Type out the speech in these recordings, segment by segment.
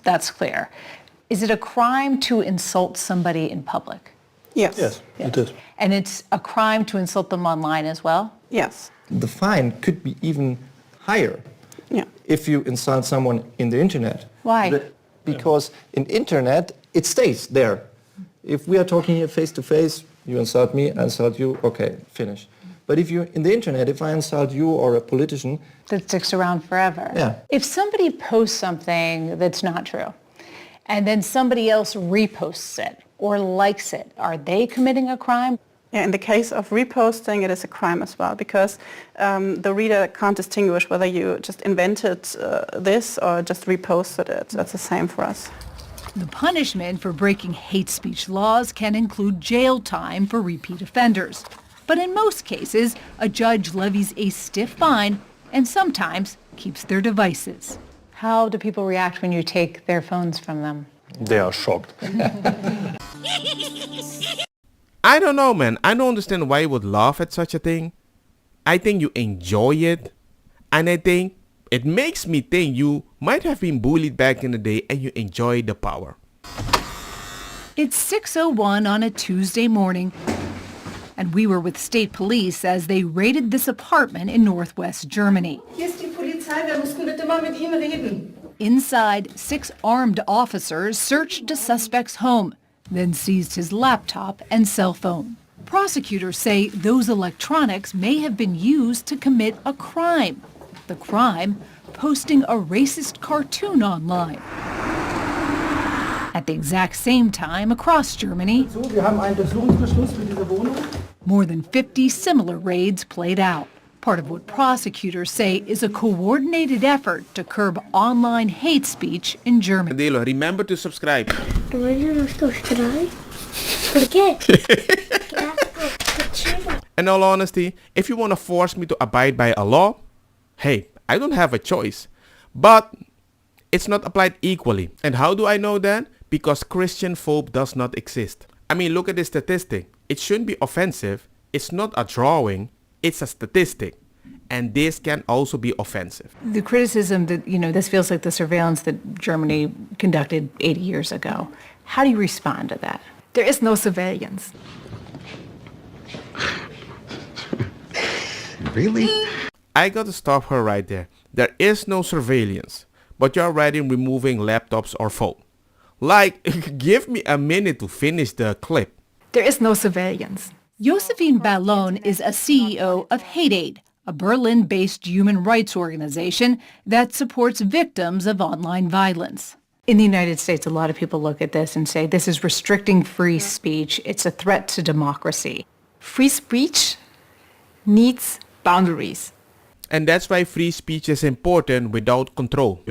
That's clear. Is it a crime to insult somebody in public? Yes. Yes, it is. And it's a crime to insult them online as well? Yes. The fine could be even higher if you insult someone in the internet. Why? Because in internet, it stays there. If we are talking here face to face, you insult me, I insult you, okay, finish. But if you in the internet, if I insult you or a politician, That sticks around forever. Yeah. If somebody posts something that's not true, and then somebody else reposts it or likes it, are they committing a crime? Yeah, in the case of reposting, it is a crime as well, because the reader can't distinguish whether you just invented this or just reposted it. That's the same for us. The punishment for breaking hate speech laws can include jail time for repeat offenders. But in most cases, a judge levies a stiff fine and sometimes keeps their devices. How do people react when you take their phones from them? they are shocked. I don't know, man. I don't understand why you would laugh at such a thing. I think you enjoy it. And I think it makes me think you might have been bullied back in the day and you enjoy the power. It's 6:01 on a Tuesday morning, and we were with state police as they raided this apartment in northwest Germany. Hier ist die Polizei, wir müssen bitte mal mit Ihnen reden. Inside, 6 armed officers searched a suspect's home, then seized his laptop and cell phone. Prosecutors say those electronics may have been used to commit a crime. The crime, posting a racist cartoon online. At the exact same time across Germany, Wir haben einen Durchsuchungsbeschluss für diese Wohnung. more than 50 similar raids played out. Part of what prosecutors say is a coordinated effort to curb online hate speech in Germany. Adelo, remember to subscribe. ¿Por qué? In all honesty, if you want to force me to abide by a law, hey, I don't have a choice. But it's not applied equally. And how do I know that? Because Christian phobe does not exist. I mean, look at the statistic. It shouldn't be offensive. It's not a drawing. It's a statistic. And this can also be offensive. The criticism that, this feels like the surveillance that Germany conducted 80 years ago. How do you respond to that? There is no surveillance. Really? I got to stop her right there. There is no surveillance, but you're already removing laptops or phone. Like, give me a minute to finish the clip. There is no surveillance. Josephine Ballon is a CEO of Hate Aid, a Berlin-based human rights organization that supports victims of online violence. In the United States, a lot of people look at this and say this is restricting free speech. It's a threat to democracy. Free speech needs boundaries. And that's why free speech is important without control.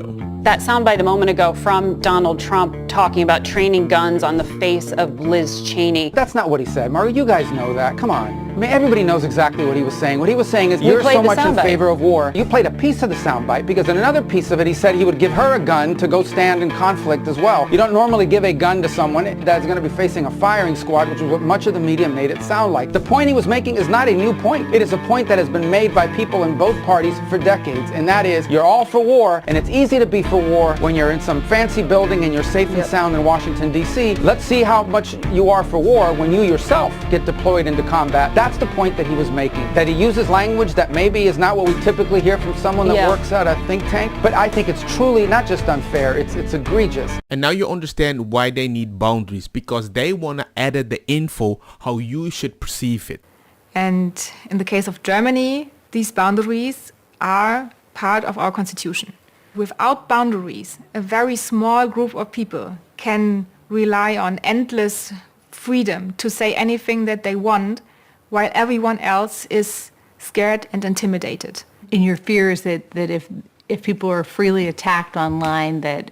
That soundbite a moment ago from Donald Trump talking about training guns on the face of Liz Cheney. That's not what he said, Margaret. You guys know that. Come on. I mean, everybody knows exactly what he was saying. What he was saying is you're so much in favor of war. You played a piece of the soundbite because in another piece of it, he said he would give her a gun to go stand in conflict as well. You don't normally give a gun to someone that's going to be facing a firing squad, which is what much of the media made it sound like. The point he was making is not a new point. It is a point that has been made by people in both parties for decades, and that is you're all for war, and it's easy to be for war when you're in some fancy building and you're safe and sound in Washington, D.C. Let's see how much you are for war when you yourself get deployed into combat. That's the point that he was making, that he uses language that maybe is not what we typically hear from someone that works at a think tank, but I think it's truly not just unfair, it's egregious. And now you understand why they need boundaries, because they want to edit the info how you should perceive it. And in the case of Germany, these boundaries are part of our constitution. Without boundaries, a very small group of people can rely on endless freedom to say anything that they want, while everyone else is scared and intimidated. And your fear is that if people are freely attacked online, that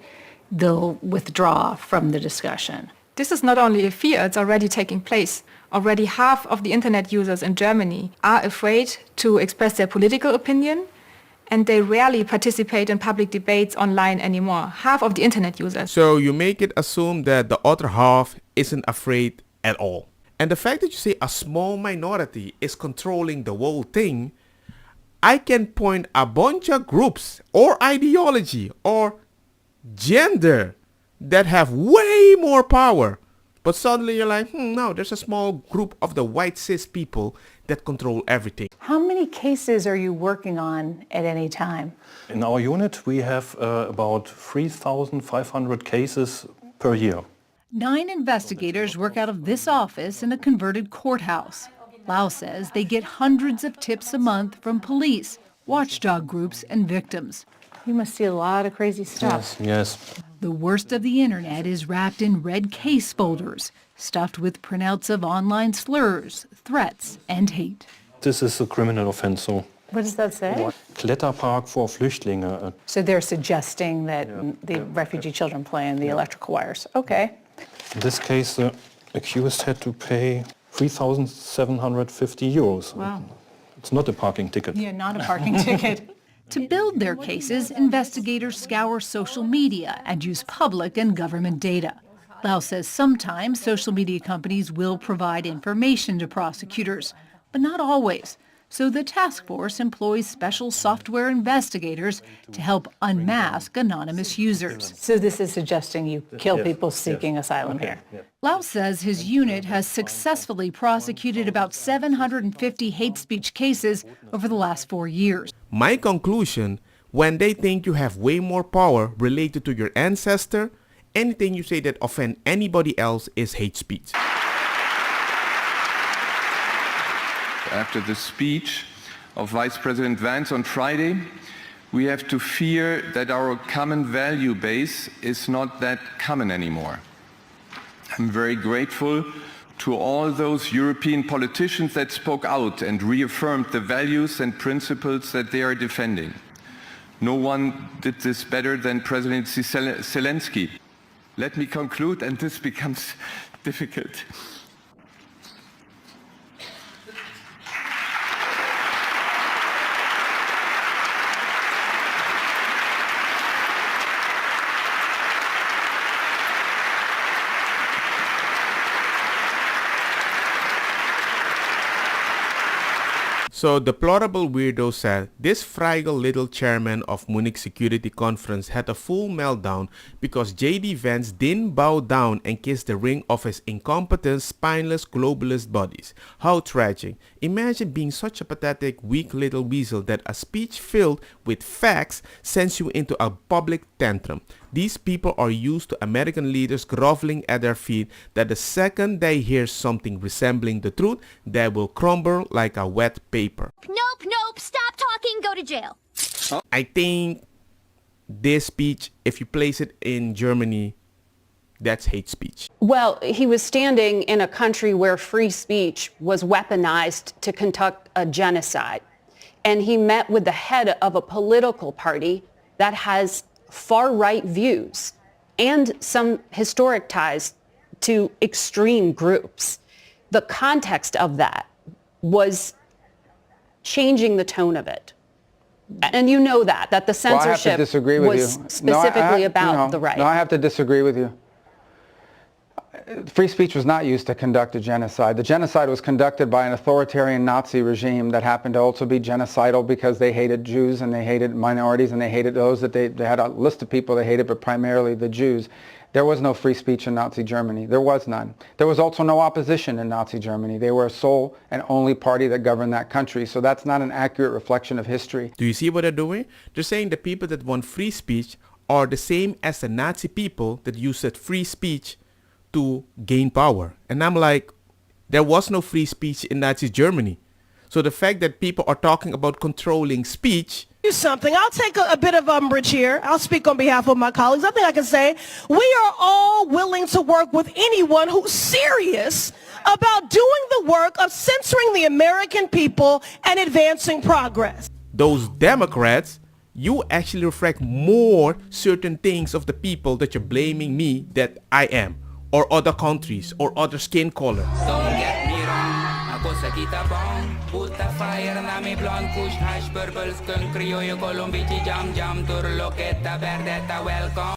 they'll withdraw from the discussion. This is not only a fear, it's already taking place. Already half of the internet users in Germany are afraid to express their political opinion, and they rarely participate in public debates online anymore. Half of the internet users. So you make it assume that the other half isn't afraid at all. And the fact that you say a small minority is controlling the whole thing, I can point a bunch of groups or ideology or gender that have way more power. But suddenly you're like, no, there's a small group of the white cis people that control everything. How many cases are you working on at any time? In our unit, we have about 3,500 cases per year. 9 investigators work out of this office in a converted courthouse. Lau says they get hundreds of tips a month from police, watchdog groups, and victims. You must see a lot of crazy stuff. Yes. The worst of the internet is wrapped in red case folders, stuffed with printouts of online slurs, threats, and hate. This is a criminal offense, so. What does that say? Kletterpark for Flüchtlinge. So they're suggesting that the refugee children play in the electrical wires. Okay. In this case, the accused had to pay 3,750 euros. Wow. It's not a parking ticket. Yeah, not a parking ticket. To build their cases, investigators scour social media and use public and government data. Lau says sometimes social media companies will provide information to prosecutors, but not always. So the task force employs special software investigators to help unmask anonymous users. So this is suggesting you kill people seeking asylum here. Lau says his unit has successfully prosecuted about 750 hate speech cases over the last 4 years. My conclusion, when they think you have way more power related to your ancestor, anything you say that offend anybody else is hate speech. After the speech of Vice President Vance on Friday, we have to fear that our common value base is not that common anymore. I'm very grateful to all those European politicians that spoke out and reaffirmed the values and principles that they are defending. No one did this better than President Zelensky. Let me conclude, and this becomes difficult. So deplorable weirdo said this fragile little chairman of Munich Security Conference had a full meltdown because J.D. Vance didn't bow down and kiss the ring of his incompetent, spineless globalist buddies. How tragic. Imagine being such a pathetic, weak little weasel that a speech filled with facts sends you into a public tantrum. These people are used to American leaders groveling at their feet that the second they hear something resembling the truth, they will crumble like a wet paper. Nope, stop talking, go to jail. I think this speech, if you place it in Germany, that's hate speech. Well, he was standing in a country where free speech was weaponized to conduct a genocide. And he met with the head of a political party that has far-right views and some historic ties to extreme groups. The context of that was changing the tone of it. And you know that the censorship was specifically about the right. No, I have to disagree with you. Free speech was not used to conduct a genocide. The genocide was conducted by an authoritarian Nazi regime that happened to also be genocidal because they hated Jews and they hated minorities and they hated those that they had a list of people they hated, but primarily the Jews. There was no free speech in Nazi Germany. There was none. There was also no opposition in Nazi Germany. They were a sole and only party that governed that country. So that's not an accurate reflection of history. Do you see what they're doing? They're saying the people that want free speech are the same as the Nazi people that used that free speech to gain power. And I'm like, there was no free speech in Nazi Germany. So the fact that people are talking about controlling speech. Something. I'll take a bit of umbrage here. I'll speak on behalf of my colleagues. I think I can say we are all willing to work with anyone who's serious about doing the work of censoring the American people and advancing progress. Those Democrats, you actually reflect more certain things of the people that you're blaming me that I am, or other countries, or other skin color. Don't get me wrong, ako sa kita bong, puta fire na mi blonde kush hash purple skunk criollo colombici jam jam turlo keta verdeta welcome.